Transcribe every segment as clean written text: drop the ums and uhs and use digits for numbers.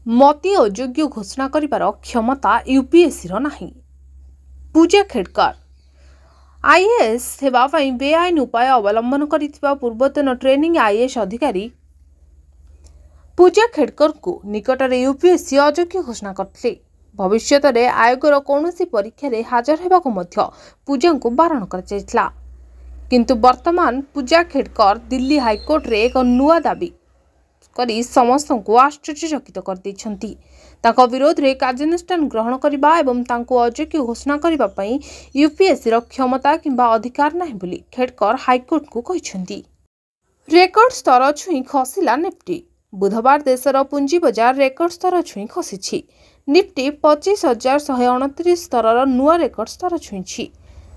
मती अयोग्य घोषणा करिबार क्षमता यूपीएससी रो नाही। पूजा खेडकर आईएएस हेबा पई बेआईन उपाय अवलंबन करिथिबा पूर्वतन ट्रेनिंग आईएएस अधिकारी पूजा खेडकर को निकटरे यूपीएससी अयोग्य घोषणा करथिले। भविष्यत रे आयोगर कौनसी परीक्षा रे हाजर हेबाको मध्य पूजा को बारण कर जायतिला। किंतु वर्तमान पूजा खेडकर दिल्ली हाईकोर्ट रे एक नुआ दाबी करी समस्त को आश्चर्यचकित कर दैछंती। ताको विरोध रे कार्यानुष्ठान ग्रहण करिबा एवं तांको अयोग्य घोषणा करिबा पई यूपीएससी रो क्षमता किंबा अधिकार नाही बोली खेडकर हाईकोर्ट को कहिसंती। रेकर्ड स्तर छुई खसिला निफ्टी। बुधवार देशर पुंजी बजार रेकर्ड स्तर छुई खसिछि। निफ्टी 25,129 स्तर नुआ रेकर्ड स्तर छुईछि।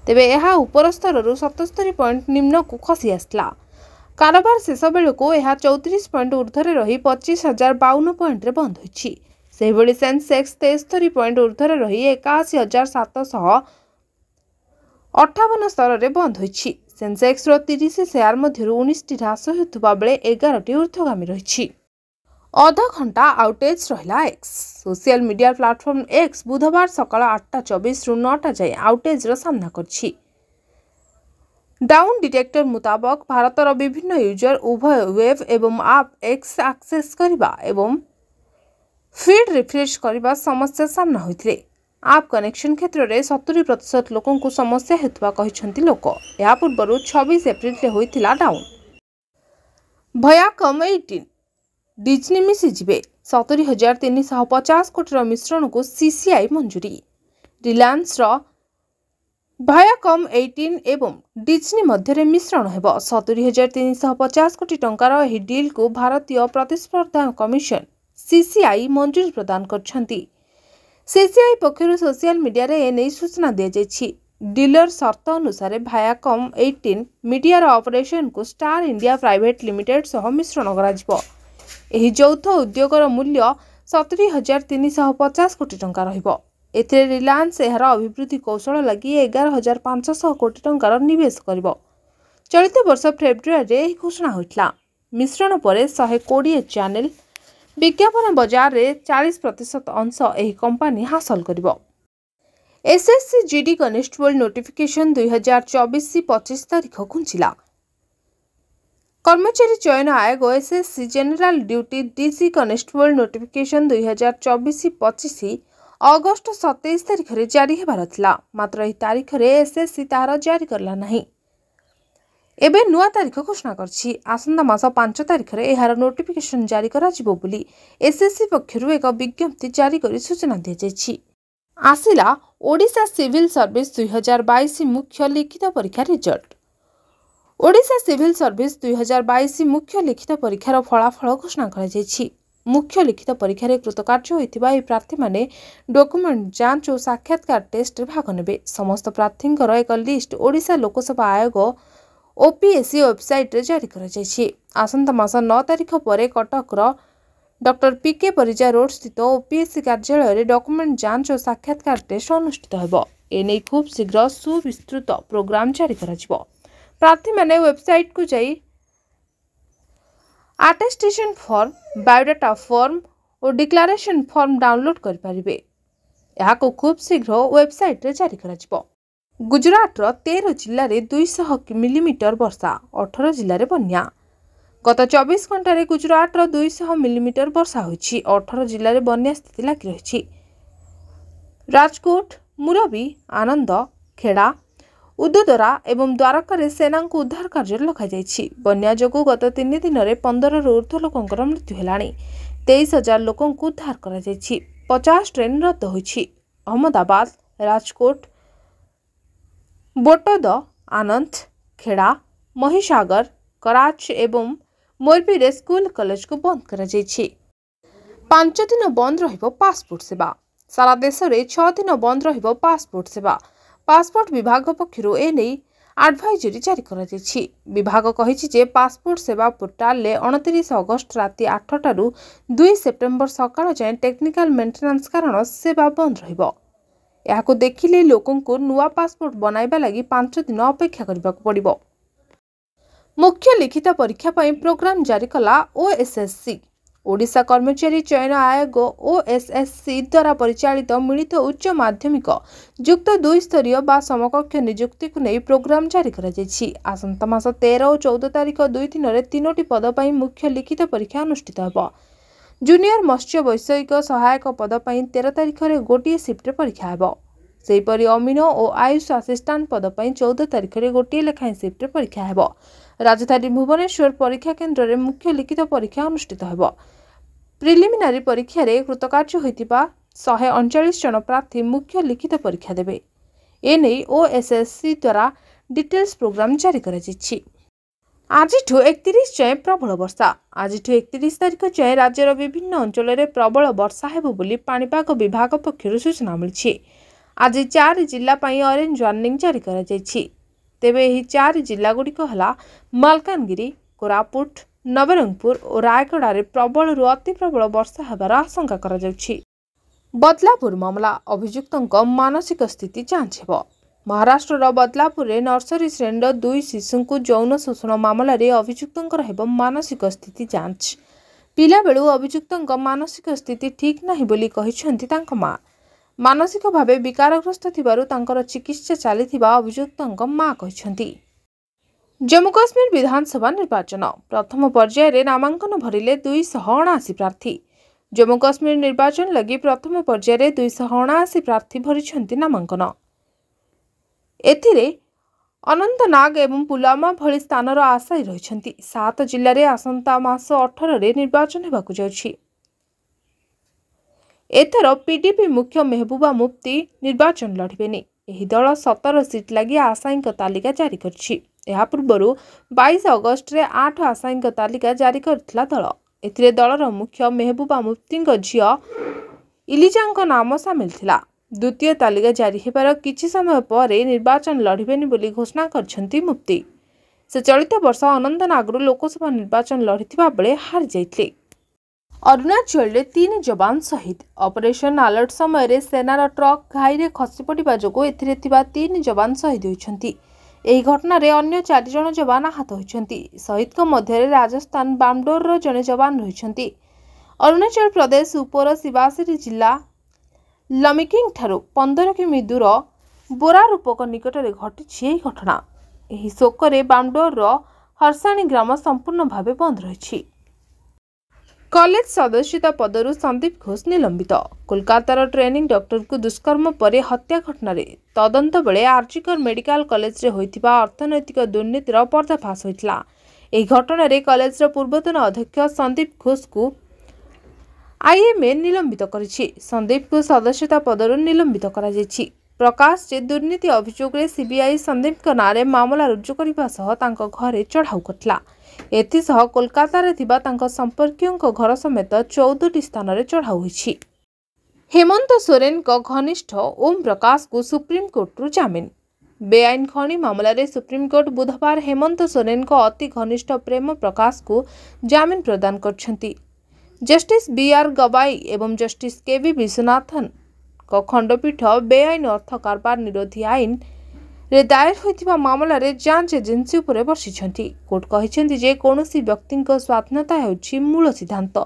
तेबे यह उपर स्तर 77 पॉइंट निम्न को खसी आसला। कारोबार शेष बेलू यह 34 पॉइंट ऊर्धरे रही 25,052 पॉइंट रे बंद होइछि। सेहिभଳି सेंसेक्स 73 पॉइंट ऊर्धरे रही 81,758 स्तर रे बंद होइछि। सेंसेक्स रो 30 शेयर मध्यरु 19 ह्रास हेतुबा बेले 11 ऊर्ध्वगामी रहिछि। अध घंटा आउटेज रहिला x. Social media platform x बुधवार सकाळ 8:24 रु 9टा जाए आउटेज रो सामना करछि। डाउन डिटेक्टर मुताबक भारतर विभिन्न यूजर उभय वेब एवं आप एक्स एक्सेस करिबा एवं फीड रिफ्रेश करिबा समस्या सामना होइथिले। आप कनेक्शन क्षेत्र में 70% लोकों को समस्या हेतुबा कहिसंती लोक। या पूर्व 26 एप्रिल रे होइथिला डाउन। भयाकम 18 डिज्नी मिसिजिबे 70,350 कोटी मिश्रण को सीसीआई मंजूरी। रिलायंस भयाकम 18 एवं डिज्नी मध्य मिश्रण हेब 70,350 कोटी टंकार एही डील को भारतीय प्रतिस्पर्धा कमिशन सीसीआई मंजूरी प्रदान करछंती। सीसीआई पक्षरु सोशल मीडिया रे एने सूचना दिया जायछि। डीलर शर्त अनुसार भयाकम 18 मीडिया ऑपरेशन को स्टार इंडिया प्राइवेट लिमिटेड सह मिश्रण कराजिबो। एही यौथ उद्योगर मूल्य 70,350 कोटी टंका रहिबो। एथिरे रिलायंस एहार अभिवृद्धि कौशल लगी 11,500 कोटी टंकार निवेश करिबो। चलित वर्ष फेब्रुआरी रे एही घोषणा होइतला। मिश्रण परे 120 चैनल विज्ञापन बाजार रे 40% अंश एही कंपनी हासिल करिबो। एसएससी जीडी कनेस्टेबल नोटिफिकेशन 2024-25 तारीख घुंचिला। कर्मचारी चयन आयोग SSC general duty DC constable notification 2024-25 अगस्त 27 तारीख रे जारी हेबार थिला। मात्र एही तारीख रे एसएससी तार जारी करला नाही। एबे नुआ तारीख घोषणा करछि। आसंता मास 5 तारीख रे एहार नोटिफिकेशन जारी करा जिवो बोली एसएससी पक्षरु एक विज्ञप्ति जारी करी सूचना दिया जायछि। आसिला ओडिशा सिविल सर्विस 2022 मुख्य लिखित परीक्षा रिजल्ट। ओडिशा सिविल सर्विस 2022 मुख्य लिखित परीक्षार फलाफल घोषणा करा जायछि। मुख्य लिखित परीक्षा रे कृतकार्य होइतिबा ए प्रार्थी माने डॉक्यूमेंट जांच और साक्षात्कार टेस्ट रे भाग नेबे। समस्त प्रार्थींकर एक लिस्ट ओडिशा लोकसभा आयोग ओपीएससी वेबसाइट रे जारी करा जायछि। आसंता मास 9 तारीख परे कटक डॉक्टर पीके परिजा रोड स्थित ओपीएससी कार्यालय रे डॉक्यूमेंट जांच और साक्षात्कार टेस्ट अनुष्ठित हेबो। एने खूब शीघ्र सुविस्तृत प्रोग्राम जारी करा जिवो। प्रार्थी माने वेबसाइट को जाई अटेस्टेशन फॉर्म, बायोडाटा फॉर्म और डिक्लेरेशन फॉर्म डाउनलोड कर पारिबे। यहा को खूब शीघ्र वेबसाइट रे जारी करा जिवो। गुजरात रो 13 जिल्ला रे 200 मिलीमीटर वर्षा, 18 जिल्ला रे बन्या। गत 24 घंटा रे गुजरात रो 200 मिलीमीटर वर्षा होइछि। 18 जिल्ला रे बन्या स्थिति लागि रहिछि। राजकोट, मुरबी, आनंद, खेड़ा, उदोदरा एवं द्वारका रे सेना को उद्धार कार्य लखा जायछि। बन्या जोगु गत 3 दिन रे 15 रु ऊर्ध्व लोकंकर मृत्यु हेलाणी। 23,000 लोकं को उद्धार करा जायछि। 50 ट्रेन रद्द होइछि। अहमदाबाद, राजकोट, बोटोद, आनंद, खेड़ा, महिसागर, कराच एवं मोरबी रे स्कूल कॉलेज को बंद करा जायछि। 5 दिन बंद रहिबो पासपोर्ट सेवा। सारा देश रे 6 दिन बंद रहिबो पासपोर्ट सेवा। पासपोर्ट विभाग पक्षरु एने एडवाइजरी जारी करा जायछि। विभाग कहिछि जे पासपोर्ट सेवा पोर्टाल ले 29 अगस्त राति 8 रु 2 सेप्टेम्बर सकाळ जाय टेक्निकल मेंटेनेंस कारण सेवा बंद रहिबो। याको देखिले लोकन को नुआ पासपोर्ट बनाइबा लागि 5 दिन अपेक्षा करबाक पड़िबो। मुख्य लिखित परीक्षा पई प्रोग्राम जारी कला ओएसएससी। ओडिशा कर्मचारी चयन आयोग ओएसएससी द्वारा परिचालित मिलित उच्च माध्यमिक युक्त 2 स्तरीय बा समकक्ष नियुक्ति को नहीं प्रोग्राम जारी करा जायछि। आसंता मास 13 और 14 तारिख 2 दिन में 3टी पद पर मुख्य लिखित परीक्षा अनुष्ठित होब। जूनियर मत्स्य वैषयिक सहायक पद पर 13 तारिख में गोटे शिफ्ट परीक्षा होब। सेहीपरि अमीन और आयुष असिस्टांट पद पर 14 तारिख में गोटे लेखाएं शिफ्ट परीक्षा होब। राजधानी भुवनेश्वर परीक्षा केन्द्र में मुख्य लिखित परीक्षा अनुष्ठित होब। प्रिलिमिनारी परीक्षा रे कृतकार्य होइतिबा 139 जन प्रार्थी मुख्य लिखित परीक्षा देबे। एने ओएसएससी द्वारा डिटेल्स प्रोग्राम जारी करा जायछि। आजिठु 31 जाए प्रबल वर्षा। आजिठु 31 तारिख जाए राज्यर विभिन्न अंचल में प्रबल वर्षा हेबो बोली पाणीपाग विभाग पक्षरु सूचना मिलिछि। आज 4 जिला पई ऑरेंज वार्निंग जारी करा जायछि। तेबे एही 4 जिला गुड़िक हला मालकानगिरी, कोरापुट, नवरंगपुर और रायगड़ा प्रबल रु अति प्रबल वर्षा हेबार आशंका करा जाउछि। बदलापुर मामला अभियुक्तों मानसिक स्थिति जांच हेब। महाराष्ट्र बदलापुर में नर्सरी श्रेणी 2 शिशु को यौन शोषण मामलें अभियुक्तों हेब मानसिक स्थिति जांच। पिला बेलू अभियुक्तों मानसिक स्थिति ठीक नहीं बोली कहिसेंति तांको मां। मानसिक भावे विकारग्रस्त थिबारु तांकर चिकित्सा चलीथिबा अभियुक्तों मां कहिसेंति। जम्मू काश्मीर विधानसभा निर्वाचन प्रथम पर्याय रे नामांकन भरिले 279 प्रार्थी। जम्मू काश्मीर निर्वाचन लगी प्रथम पर्याय रे 279 प्रार्थी भरिछंती नामांकन। एथिरे अनंतनाग एवं पुलवामा भली स्थानर आशायी रहिछंती। 7 जिल्ला रे आसंता मास 18 रे निर्वाचन हेबाकु जाउछि। एथर पीडीपी मुख्य मेहबूबा मुफ्ती निर्वाचन लढिबेनी। एही दल 17 सीट लगी आशायी तालिका जारी करछि। यह पूर्व 22 अगस्ट रे 8 आशायी तालिका जारी करथिला दल। एथिरे दलर मुख्य मेहबूबा मुफ्ती झियो इलिजा नाम सामिल थिला। द्वितीय तालिका जारी हेबार किछि समय पर निर्वाचन लढिबेनी बोली घोषणा करछंती मुफ्ती। से चलित वर्ष अनंतनागरू लोकसभा निर्वाचन लढिथिबा बेले हारि जाइथिले। अरुणाचल रे 3 जवान शहीद। ऑपरेशन अलर्ट समय सेनार ट्रक घाई रे खसी पड़िबा जोगु एथिरे थिबा 3 जवान शहीद होइछंती। एही घटना रे अन्य 4 जन जवान आहत होइछंती। शहीद को मध्य राजस्थान बामडोर रो जने जवान रहिछंती। अरुणाचल प्रदेश उपर शिवासिरी जिला लमिकिंग ठारू 15 किमी दूर बोरा रूपक निकट में घटी घटना। एही शोकरे बामडोर रो हरसाणी ग्राम संपूर्ण भावे बंद रही। कॉलेज सदस्यता पदरु संदीप घोष निलंबित। कोलकातार ट्रेनिंग डॉक्टर को दुष्कर्म पर हत्या घटना तदंत बेले आर्जिकर मेडिकल कॉलेज रे होइतिबा अर्थनैतिक दुर्नीतिर पर्दाफाश होइतिला। एही घटना रे कॉलेज रो पूर्वतन अध्यक्ष संदीप घोष को आईएमए निलंबित करिछि। संदीप को सदस्यता पदरु निलंबित करा जायछि। प्रकाश जे दुर्नीति अभियोग रे सीबीआई संदीप को नारे मामला रुजु करबा सह तांको घरे चढ़ाऊ करथिला। एथिसह कोलकाता रे थिबा तांको संपर्कियों घर समेत 14टी स्थान रे चढ़ाऊ होइछि। हेमंत सोरेन को घनिष्ठ ओम प्रकाश को सुप्रीम कोर्ट रु जामिन। बेआईन खनि मामला रे सुप्रीम कोर्ट बुधवार हेमंत सोरेन को अति घनिष्ठ प्रेम प्रकाश को जामिन प्रदान करछंती। जस्टिस बीआर गवाई एवं जस्टिस केवी विश्वनाथन को खंडपीठ बेआईन अर्थ कारबार निरोधी आईन रे दायर होइतिबा मामला रे जांच एजेंसी उपरे बसिछंती। कोर्ट कहिसेंती जे कोनोसी व्यक्ति को स्वाधीनता हेउछि मूल सिद्धांत।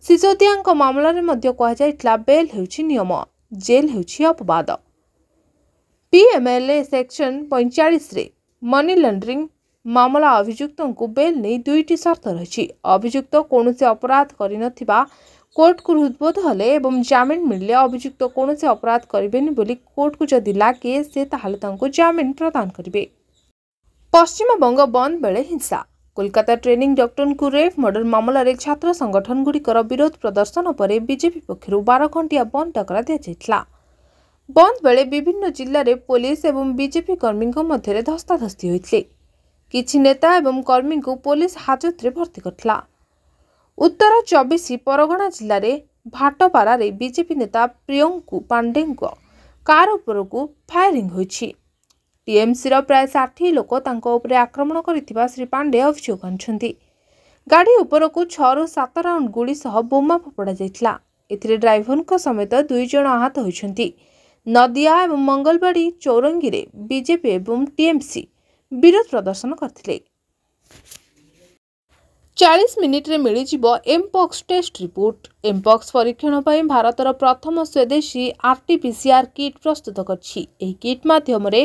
सिसोदिया मामला रे मध्य कहा जाइतला बेल हेउछि नियम, जेल हेउछि अपवाद। पीएमएलए सेक्शन 45 रे मनी लॉन्ड्रिंग मामला अभियुक्तों को बेल नहीं 2टी शर्त रही। अभियुक्त कौनसी अपराध करिनथिबा कोर्ट को हृदबोध हेले एवं जामिन मिलले अभियुक्त कौनसी अपराध करिबेनी बोली कोर्ट को जदि लागे से ताहाले तांको जामिन प्रदान करिबे। पश्चिम बंग बंद बेले हिंसा। कोलकाता ट्रेनिंग डॉक्टर को रेप मर्डर मामला रे छात्र संगठन गुड़िकर विरोध प्रदर्शन पर बीजेपी पक्षरु 12 घंटिया बंद डाकरा दिया जाइतला। बंद बेले विभिन्न जिल्ला रे पुलिस एवं बीजेपी कर्मी मध्य धस्ताधस्ती होइतले। किछि नेता एवं कर्मी को पुलिस हाजत रे भर्ती करथिला। उत्तर 24 परगना जिल्ला रे भाटपारा रे बीजेपी नेता प्रियंकु पांडे कार उपर को फायरिंग होइछि। टीएमसी रो प्राय 60 लोक तांको उपरे आक्रमण करिथिबा श्री पांडे अभियोग आनिछंती। गाड़ी उपर को 6 ରୁ 7 राउंड गुली सह बोमा फोपड़ा जाइतला। एथिरे ड्राइवर को समेत 2 जण आहत होइछंती। नदिया एवं मंगलबाड़ी चौरंगी रे बीजेपी एवं टीएमसी विरोध प्रदर्शन करथिले। 40 ମିନିଟ୍ରେ ମିଳିଯିବ ଏମ୍ପକ୍ସ ଟେଷ୍ଟ ରିପୋର୍ଟ। ଏମ୍ପକ୍ସ ପରୀକ୍ଷଣ ପାଇଁ ଭାରତର ପ୍ରଥମ ସ୍ୱଦେଶୀ RT-PCR କିଟ୍ ପ୍ରସ୍ତୁତ କରିଛି। ଏହି କିଟ୍ ମାଧ୍ୟମରେ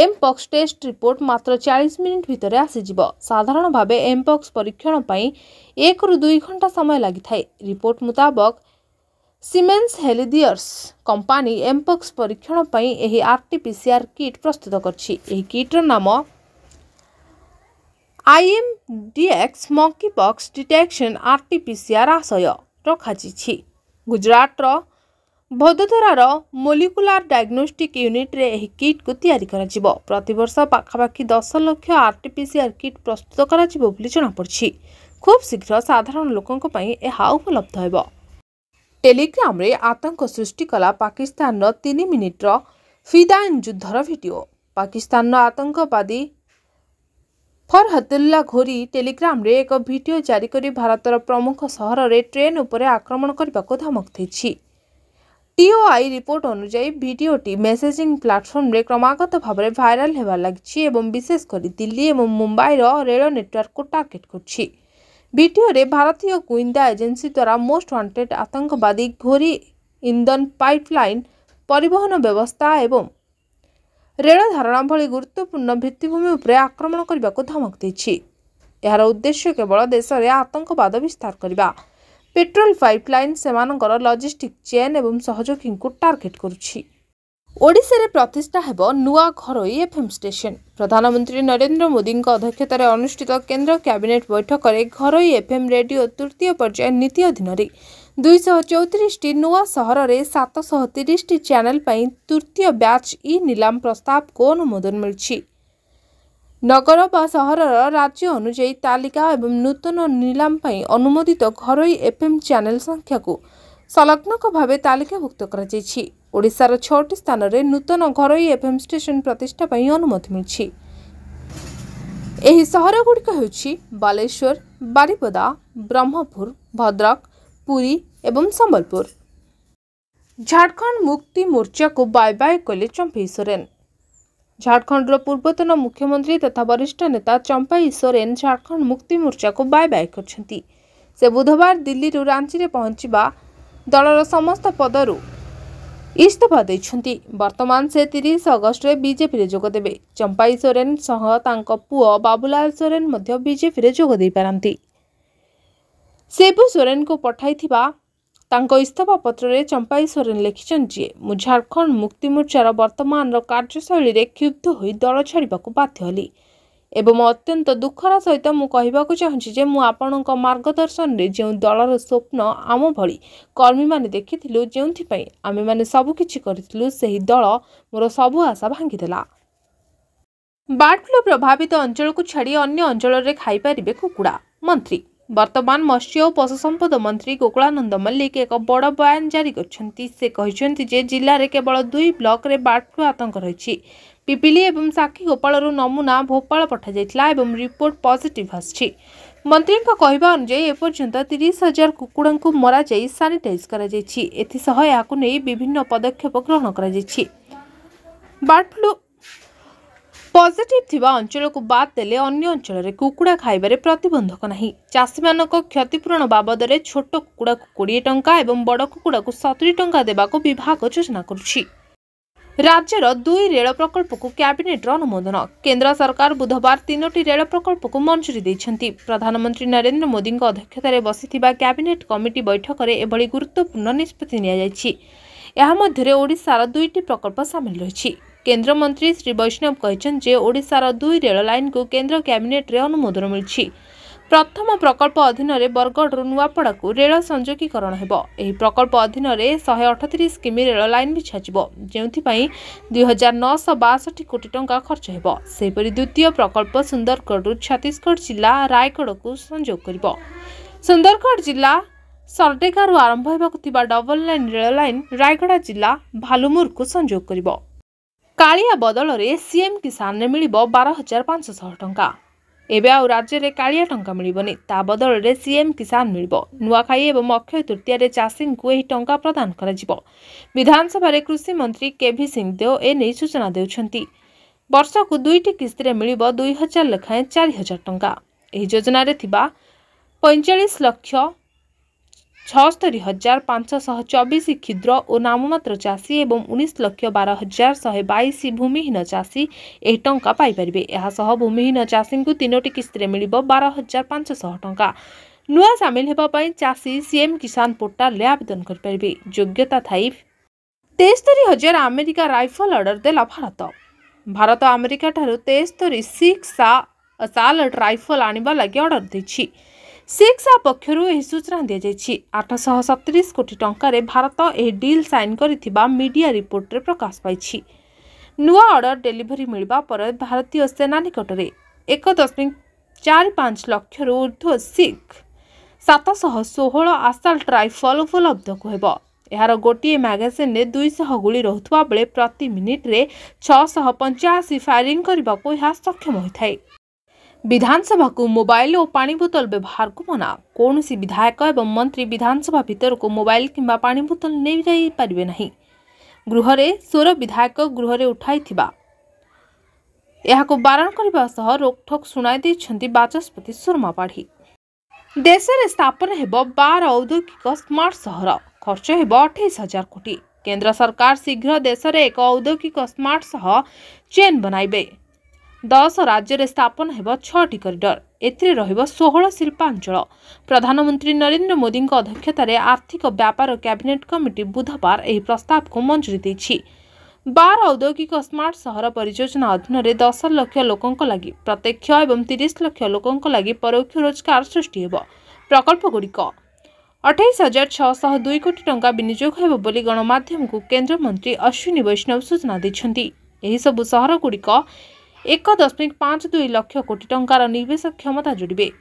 ଏମ୍ପକ୍ସ ଟେଷ୍ଟ ରିପୋର୍ଟ ମାତ୍ର 40 ମିନିଟ୍ ଭିତରେ ଆସିଯିବ। ସାଧାରଣ ଭାବେ ଏମ୍ପକ୍ସ ପରୀକ୍ଷଣ ପାଇଁ 1 ରୁ 2 ଘଣ୍ଟା ସମୟ ଲାଗିଥାଏ। ରିପୋର୍ଟ ମୁତାବକ ସିମେନ୍ସ ହେଲ୍ଥକେୟାର କମ୍ପାନୀ ଏମ୍ପକ୍ସ ପରୀକ୍ଷଣ ପାଇଁ ଏହି RT-PCR କିଟ୍ ପ୍ରସ୍ତୁତ କରିଛି। ଏହି କିଟ୍ର ନାମ IMDX ମଙ୍କିପକ୍ସ ଡିଟେକ୍ସନ RT-PCR ଆଶୟ ରଖାଯାଇଛି। ଗୁଜରାଟର ଭଦୋଦରାର ମୋଲିକୁଲାର ଡାୟଗ୍ନୋଷ୍ଟିକ୍ ୟୁନିଟ୍ରେ ଏହି କିଟ୍କୁ ତିଆରି କରାଯିବ। ପ୍ରତିବର୍ଷ ପାଖାପାଖି 10 ଲକ୍ଷ RT-PCR କିଟ୍ ପ୍ରସ୍ତୁତ କରାଯିବ ବୋଲି ଜଣାପଡ଼ିଛି। ଖୁବ୍ ଶୀଘ୍ର ସାଧାରଣ ଲୋକଙ୍କ ପାଇଁ ଏହା ଉପଲବ୍ଧ ହେବ। ଟେଲିଗ୍ରାମରେ ଆତଙ୍କ ସୃଷ୍ଟି କଲା ପାକିସ୍ତାନର 3 ମିନିଟ୍ର ଫିଦାଇନ୍ ଯୁଦ୍ଧର ଭିଡିଓ। ପାକିସ୍ତାନର ଆତଙ୍କବାଦୀ ଫରହତୁଲ୍ଲା ଘୋରୀ ଟେଲିଗ୍ରାମରେ ଏକ ଭିଡିଓ ଜାରି କରି ଭାରତର ପ୍ରମୁଖ ସହରରେ ଟ୍ରେନ୍ ଉପରେ ଆକ୍ରମଣ କରିବାକୁ ଧମକ ଦେଇଛି। TOI ରିପୋର୍ଟ ଅନୁଯାୟୀ ଭିଡିଓଟି ମେସେଜିଂ ପ୍ଲାଟଫର୍ମରେ କ୍ରମାଗତ ଭାବରେ ଭାଇରାଲ ହେବାରେ ଲାଗିଛି ଏବଂ ବିଶେଷ କରି ଦିଲ୍ଲୀ ଏବଂ ମୁମ୍ବାଇର ରେଳ ନେଟୱାର୍କକୁ ଟାର୍ଗେଟ କରୁଛି। ଭିଡିଓରେ ଭାରତୀୟ ଗୁଇନ୍ଦା ଏଜେନ୍ସି ଦ୍ୱାରା ମୋଷ୍ଟ ୱାଣ୍ଟେଡ୍ ଆତଙ୍କବାଦୀ ଘୋରୀ ଇନ୍ଧନ ପାଇପଲାଇନ୍, ପରିବହନ ବ୍ୟବସ୍ଥା ଏବଂ ରେଳ ଧାରଣା ଭଳି ଗୁରୁତ୍ୱପୂର୍ଣ୍ଣ ଭିତ୍ତିଭୂମି ଉପରେ ଆକ୍ରମଣ କରିବାକୁ ଧମକ ଦେଇଛି। ଏହାର ଉଦ୍ଦେଶ୍ୟ କେବଳ ଦେଶରେ ଆତଙ୍କବାଦ ବିସ୍ତାର କରିବା। ପେଟ୍ରୋଲ ପାଇପଲାଇନ୍ ସେମାନଙ୍କର ଲଜିଷ୍ଟିକ୍ ଚେନ୍ ଏବଂ ସହଯୋଗୀଙ୍କୁ ଟାର୍ଗେଟ କରୁଛି। ଓଡ଼ିଶାରେ ପ୍ରତିଷ୍ଠା ହେବ ନୂଆ ଘରୋଇ FM ଷ୍ଟେସନ। ପ୍ରଧାନମନ୍ତ୍ରୀ ନରେନ୍ଦ୍ର ମୋଦିଙ୍କ ଅଧ୍ୟକ୍ଷତାରେ ଅନୁଷ୍ଠିତ କେନ୍ଦ୍ର କ୍ୟାବିନେଟ୍ ବୈଠକରେ ଘରୋଇ FM ରେଡିଓ ତୃତୀୟ ପର୍ଯ୍ୟାୟ ନୀତି ଅଧୀନରେ 234ଟି ନୂଆ ସହରରେ 730ଟି ଚ୍ୟାନେଲ ପାଇଁ ତୃତୀୟ ବ୍ୟାଚ୍ ନିଲାମ ପ୍ରସ୍ତାବକୁ ଅନୁମୋଦନ ମିଳିଛି। ନଗର ବା ସହରର ରାଜ୍ୟ ଅନୁଯାୟୀ ତାଲିକା ଏବଂ ନୂତନ ନିଲାମ ପାଇଁ ଅନୁମୋଦିତ ଘରୋଇ FM ଚ୍ୟାନେଲ ସଂଖ୍ୟାକୁ ସଂଲଗ୍ନକ ଭାବେ ତାଲିକାଭୁକ୍ତ କରାଯାଇଛି। ଓଡ଼ିଶାର 6ଟି ସ୍ଥାନରେ ନୂତନ ଘରୋଇ FM ଷ୍ଟେସନ ପ୍ରତିଷ୍ଠା ପାଇଁ ଅନୁମତି ମିଳିଛି। ଏହି ସହରଗୁଡ଼ିକ ହେଉଛି ବାଲେଶ୍ୱର, ବାରିପଦା, ବ୍ରହ୍ମପୁର, ଭଦ୍ରକ, ପୁରୀ ଏବଂ ସମ୍ବଲପୁର। ଝାଡ଼ଖଣ୍ଡ ମୁକ୍ତି ମୋର୍ଚ୍ଚାକୁ ବାଏ ବାଏ କଲେ ଚମ୍ପେଇ ସୋରେନ। ଝାଡ଼ଖଣ୍ଡର ପୂର୍ବତନ ମୁଖ୍ୟମନ୍ତ୍ରୀ ତଥା ବରିଷ୍ଠ ନେତା ଚମ୍ପେଇ ସୋରେନ ଝାଡ଼ଖଣ୍ଡ ମୁକ୍ତି ମୋର୍ଚ୍ଚାକୁ ବାଏ ବାଏ କରିଛନ୍ତି। ସେ ବୁଧବାର ଦିଲ୍ଲୀରୁ ରାଞ୍ଚିରେ ପହଞ୍ଚିବା ଦଳର ସମସ୍ତ ପଦରୁ ଇସ୍ତଫା ଦେଇଛନ୍ତି। ବର୍ତ୍ତମାନ ସେ 30 ଅଗଷ୍ଟରେ ବିଜେପିରେ ଯୋଗ ଦେବେ। ଚମ୍ପେଇ ସୋରେନ ସହ ତାଙ୍କ ପୁଅ ବାବୁଲାଲ ସୋରେନ ମଧ୍ୟ ବିଜେପିରେ ଯୋଗ ଦେଇପାରନ୍ତି। ଶିବୁ ସୋରେନଙ୍କୁ ପଠାଇଥିବା ତାଙ୍କ ଇସ୍ତଫା ପତ୍ରରେ ଚମ୍ପେଇ ସୋରେନ ଲେଖିଛନ୍ତି ଯେ, ମୁଁ ଝାଡ଼ଖଣ୍ଡ ମୁକ୍ତି ମୋର୍ଚ୍ଚାର ବର୍ତ୍ତମାନର କାର୍ଯ୍ୟଶୈଳୀରେ କ୍ଷୁବ୍ଧ ହୋଇ ଦଳ ଛାଡ଼ିବାକୁ ବାଧ୍ୟ ହେଲି ଏବଂ ଅତ୍ୟନ୍ତ ଦୁଃଖର ସହିତ ମୁଁ କହିବାକୁ ଚାହୁଁଛି ଯେ ମୁଁ ଆପଣଙ୍କ ମାର୍ଗଦର୍ଶନରେ ଯେଉଁ ଦଳର ସ୍ୱପ୍ନ ଆମ ଭଳି କର୍ମୀମାନେ ଦେଖିଥିଲୁ, ଯେଉଁଥିପାଇଁ ଆମେମାନେ ସବୁକିଛି କରିଥିଲୁ, ସେହି ଦଳ ମୋର ସବୁ ଆଶା ଭାଙ୍ଗିଦେଲା। ବାର୍ଡ ଫ୍ଲୁ ପ୍ରଭାବିତ ଅଞ୍ଚଳକୁ ଛାଡ଼ି ଅନ୍ୟ ଅଞ୍ଚଳରେ ଖାଇପାରିବେ କୁକୁଡ଼ା। ମନ୍ତ୍ରୀ ବର୍ତ୍ତମାନ ମତ୍ସ୍ୟ ଓ ପଶୁ ସମ୍ପଦ ମନ୍ତ୍ରୀ ଗୋକୁଳାନନ୍ଦ ମଲ୍ଲିକ ଏକ ବଡ଼ ବୟାନ ଜାରି କରିଛନ୍ତି। ସେ କହିଛନ୍ତି ଯେ ଜିଲ୍ଲାରେ କେବଳ 2 ବ୍ଲକରେ ବାର୍ଡ ଫ୍ଲୁ ଆତଙ୍କ ରହିଛି। ପିପିଲି ଏବଂ ସାକ୍ଷୀଗୋପାଳରୁ ନମୁନା ଭୋପାଳ ପଠାଯାଇଥିଲା ଏବଂ ରିପୋର୍ଟ ପଜିଟିଭ୍ ଆସିଛି। ମନ୍ତ୍ରୀଙ୍କ କହିବା ଅନୁଯାୟୀ ଏପର୍ଯ୍ୟନ୍ତ 30,000 କୁକୁଡ଼ାଙ୍କୁ ମରାଯାଇ ସାନିଟାଇଜ୍ କରାଯାଇଛି। ଏଥିସହ ଏହାକୁ ନେଇ ବିଭିନ୍ନ ପଦକ୍ଷେପ ଗ୍ରହଣ କରାଯାଇଛି। ବାର୍ଡ ଫ୍ଲୁ ପଜିଟିଭ୍ ଥିବା ଅଞ୍ଚଳକୁ ବାଦ୍ ଦେଲେ ଅନ୍ୟ ଅଞ୍ଚଳରେ କୁକୁଡ଼ା ଖାଇବାରେ ପ୍ରତିବନ୍ଧକ ନାହିଁ। ଚାଷୀମାନଙ୍କ କ୍ଷତିପୂରଣ ବାବଦରେ ଛୋଟ କୁକୁଡ଼ାକୁ 20 ଟଙ୍କା ଏବଂ ବଡ଼ କୁକୁଡ଼ାକୁ 70 ଟଙ୍କା ଦେବାକୁ ବିଭାଗ ଯୋଜନା କରୁଛି। ରାଜ୍ୟର 2 ରେଳ ପ୍ରକଳ୍ପକୁ କ୍ୟାବିନେଟ୍ର ଅନୁମୋଦନ। କେନ୍ଦ୍ର ସରକାର ବୁଧବାର 3ଟି ରେଳ ପ୍ରକଳ୍ପକୁ ମଞ୍ଜୁରୀ ଦେଇଛନ୍ତି। ପ୍ରଧାନମନ୍ତ୍ରୀ ନରେନ୍ଦ୍ର ମୋଦିଙ୍କ ଅଧ୍ୟକ୍ଷତାରେ ବସିଥିବା କ୍ୟାବିନେଟ୍ କମିଟି ବୈଠକରେ ଏଭଳି ଗୁରୁତ୍ୱପୂର୍ଣ୍ଣ ନିଷ୍ପତ୍ତି ନିଆଯାଇଛି। ଏହା ମଧ୍ୟରେ ଓଡ଼ିଶାର 2ଟି ପ୍ରକଳ୍ପ ସାମିଲ ରହିଛି। କେନ୍ଦ୍ରମନ୍ତ୍ରୀ ଶ୍ରୀ ବୈଷ୍ଣବ କହିଛନ୍ତି ଯେ ଓଡ଼ିଶାର 2 ରେଳ ଲାଇନ୍କୁ କେନ୍ଦ୍ର କ୍ୟାବିନେଟ୍ରେ ଅନୁମୋଦନ ମିଳିଛି। ପ୍ରଥମ ପ୍ରକଳ୍ପ ଅଧୀନରେ ବରଗଡ଼ରୁ ନୂଆପଡ଼ାକୁ ରେଳ ସଂଯୋଗୀକରଣ ହେବ। ଏହି ପ୍ରକଳ୍ପ ଅଧୀନରେ 138 କିମି ରେଳ ଲାଇନ୍ ବିଛାଯିବ, ଯେଉଁଥିପାଇଁ 2,962 କୋଟି ଟଙ୍କା ଖର୍ଚ୍ଚ ହେବ। ସେହିପରି ଦ୍ୱିତୀୟ ପ୍ରକଳ୍ପ ସୁନ୍ଦରଗଡ଼ରୁ ଛତିଶଗଡ଼ ଜିଲ୍ଲା ରାୟଗଡ଼କୁ ସଂଯୋଗ କରିବ। ସୁନ୍ଦରଗଡ଼ ଜିଲ୍ଲା ସରଡେଗାରୁ ଆରମ୍ଭ ହେବାକୁ ଥିବା ଡବଲ ଲାଇନ୍ ରେଳ ଲାଇନ୍ ରାୟଗଡ଼ା ଜିଲ୍ଲା ଭାଲୁମୁରକୁ ସଂଯୋଗ କରିବ। କାଳିଆ ବଦଳରେ ସିଏମ୍ କିଷାନରେ ମିଳିବ 12,500 ଟଙ୍କା। ଏବେ ଆଉ ରାଜ୍ୟରେ କାଳିଆ ଟଙ୍କା ମିଳିବନି, ତା ବଦଳରେ ସିଏମ୍ କିଷାନ ମିଳିବ। ନୂଆଖାଇ ଏବଂ ଅକ୍ଷୟ ତୃତୀୟାରେ ଚାଷୀଙ୍କୁ ଏହି ଟଙ୍କା ପ୍ରଦାନ କରାଯିବ। ବିଧାନସଭାରେ କୃଷିମନ୍ତ୍ରୀ କେଭି ସିଂହଦେଓ ଏନେଇ ସୂଚନା ଦେଉଛନ୍ତି। ବର୍ଷକୁ 2ଟି କିସ୍ତିରେ ମିଳିବ 2,000 ଲେଖାଏଁ 4,000 ଟଙ୍କା। ଏହି ଯୋଜନାରେ ଥିବା 45,76,524 क्षुद्र और नाममात्र चाषी एवं 19,12,122 भूमिहीन चाषी यह टंका पाइपारे। यह भूमिहीन चाषी को 3टी किस्ती मिल 12,500 टंका। नुआ सामिल होगापी चाषी सीएम किसान पोर्टाल रे आवेदन करें। योग्यता थाई 73,000 अमेरिका राइफल ऑर्डर देला भारत अमेरिका ठारू 73 6 राइफल आनिबा लागि ऑर्डर देछि। 6 पक्षरु एही सूचना दिया जायछि। 837 कोटी टंका रे भारत एही डील साइन करिथिबा मीडिया रिपोर्ट रे प्रकाश पाइछि। नुआ ऑर्डर डेलीवरी मिलबा पर भारतीय सेना निकटरे 1.45 लाख रु ऊर्ध्व 716 आसाल्ट राइफल उपलब्ध हेबो। यार गोटे मैगजीन रे 200 गुली रहुतबा बेले प्रति मिनिट रे 685 फायरिंग करने को यह सक्षम होता है। विधानसभा को मोबाइल और पानी बोतल व्यवहार को मना। कौन सी विधायक एवं मंत्री विधानसभा भीतर को मोबाइल किंबा पानी बोतल नहीं जाई पारिबे नहीं। गृह रे 16 विधायक गृह रे उठाई थिबा यह को बारण करबा सह रोकठोक सुनाई दैछंती बाचस्पति सुरमा पाढ़ी। देश में स्थापन हेबो 12 औद्योगिक स्मार्ट सहर। खर्च हेबो 28,000 कोटी। केंद्र सरकार शीघ्र देश में एक औद्योगिक स्मार्ट सहर चेन बनाइबे। 10 राज्य में स्थापन हेबो 6टी कॉरिडोर। एथिरे रहिबो 16 शिल्पांचल। प्रधानमंत्री नरेंद्र मोदी अध्यक्षतार आर्थिक व्यापार कैबिनेट कमिटी बुधवार यह प्रस्ताव को मंजूरी दैछि। 12 औद्योगिक स्मार्ट सहर परियोजना अधीन 10 लाख लोकों लगी प्रत्यक्ष एवं 30 लाख लोकों लगी परोक्ष रोजगार सृष्टि हेबो। प्रकल्प गुड़िक 28,602 कोटी टंका विनियोग हेबो बोली गणमाध्यम को केंद्र मंत्री अश्विनी वैष्णव सूचना दैछंती। एही सबु सहर गुड़िक 1.52 लाख कोटी टंकार निवेश क्षमता जोड़िबे।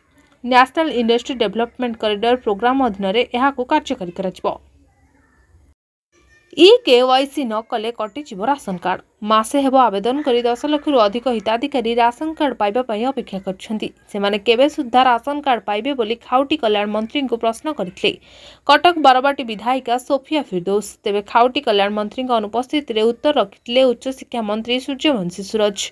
National industry development corridor programme अधीन यह कार्यकारी कराजिबो। ई-केवाईसी न कले कटिजिबो राशन कार्ड। मासे हेबो आवेदन करी 10 लाख रु अधिक हिताधिकारी राशन कार्ड पाइबा पई अपेक्षा करछंती। सेमाने केबे सुद्धा राशन कार्ड पाइबे बोली खाउटी कल्याण मंत्री को प्रश्न करथिले कटक बारबाटी विधायिका सोफिया फिरदौस। तेबे खाउटी कल्याण मंत्री अनुपस्थित रे उत्तर रखिथिले उच्च शिक्षा मंत्री सूर्यवंशी सूरज।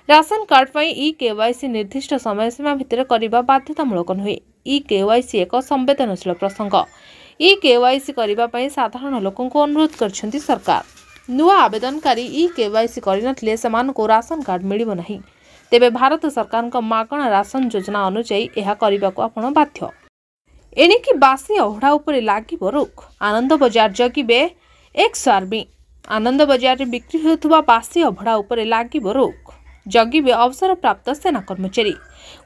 राशन कार्ड पई ई-केवाईसी निर्दिष्ट समय सीमा भितर करिबा बाध्यतामूलक नुहे। ई-केवाईसी एक संवेदनशील प्रसंग। ई-केवाईसी करिबा पई साधारण लोकों को अनुरोध करछंती सरकार। नुआ आवेदनकारी ई-केवाईसी करिनथिले सेमानको राशन कार्ड मिलिबो नाही। तेबे भारत सरकार को मागणा राशन योजना अनुसार यह करिबाको आपण बाध्य। एनिकी बासी अवढ़ा उपरे लागिबो रोक। आनंद बजार जगिबे एक्स आर्मी। आनंद बजार रे बिक्री होथुबा बासी अवढ़ा उपरे लागिबो रोक। जगिबे अवसर प्राप्त सेना कर्मचारी।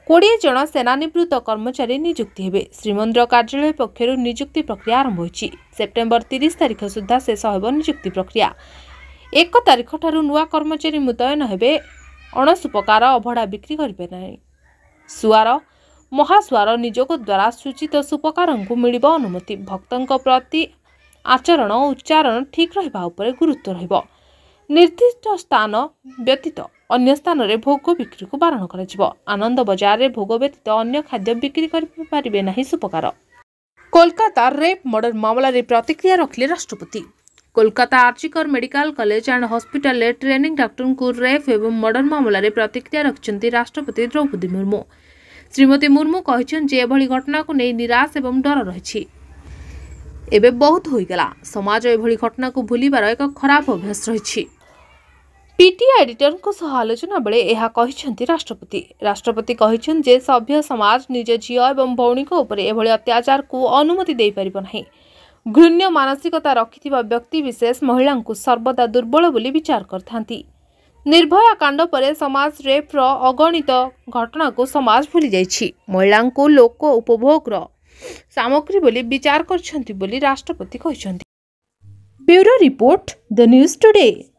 20 जन सेनानिवृत्त कर्मचारी नियुक्ति हेबे। श्रीमंदिर कार्यालय पक्षरु नियुक्ति प्रक्रिया आरंभ होईछि। सेप्टेम्बर 30 तारिख सुधा शेष हेबो नियुक्ति प्रक्रिया। 1 तारिख ठारू नुआ कर्मचारी मुतयन हेबे। अणसुपकार अभड़ा बिक्री करिबे नाही। सुआर महासुआर नियोग द्वारा सूचित सुपकारंकु मिलिबो अनुमति। भक्तंक प्रति आचरण उच्चारण ठीक रहिबा उपरे गुरुत्व रहिबो। निर्दिष्ट स्थान व्यतीत अन्य स्थान रे भोग बिक्री को बारण करा। आनंद बजार रे भोग व्यतीत अन्य खाद्य बिक्री करिपारिबे नाही सुपकार। कोलकाता रेप मर्डर मामला रे प्रतिक्रिया रखिले राष्ट्रपति। Kolkata RG Kar medical college and hospital रे ट्रेनिंग डॉक्टर को रेप एवं मर्डर मामला रे प्रतिक्रिया रखिछंती राष्ट्रपति द्रौपदी मुर्मू। श्रीमती मुर्मू कहिछन जे एभली घटना को नै निराश एवं डर रहिछि। एबे बहुत होइगला। समाज एभली घटना को भूलिबार एक खराब अभ्यास रहिछि। पीटीआई एडिटर को सह आलोचना बेले यह कहिछंती राष्ट्रपति। राष्ट्रपति कहिछन जे सभ्य समाज निज झियो एवं भौणिक उपरे एभली अत्याचार को अनुमति देई परिबो नाही। घृण्य मानसिकता रखिथिबा व्यक्ति विशेष महिला को सर्वदा दुर्बल बोली विचार करथांती। निर्भया कांड परे समाज रेप रो अगणित घटना को समाज भूली जाइछि। महिला को लोक उपभोग रो सामग्री बोली विचार करछंती बोली राष्ट्रपति कहिछंती। Bureau report the news today.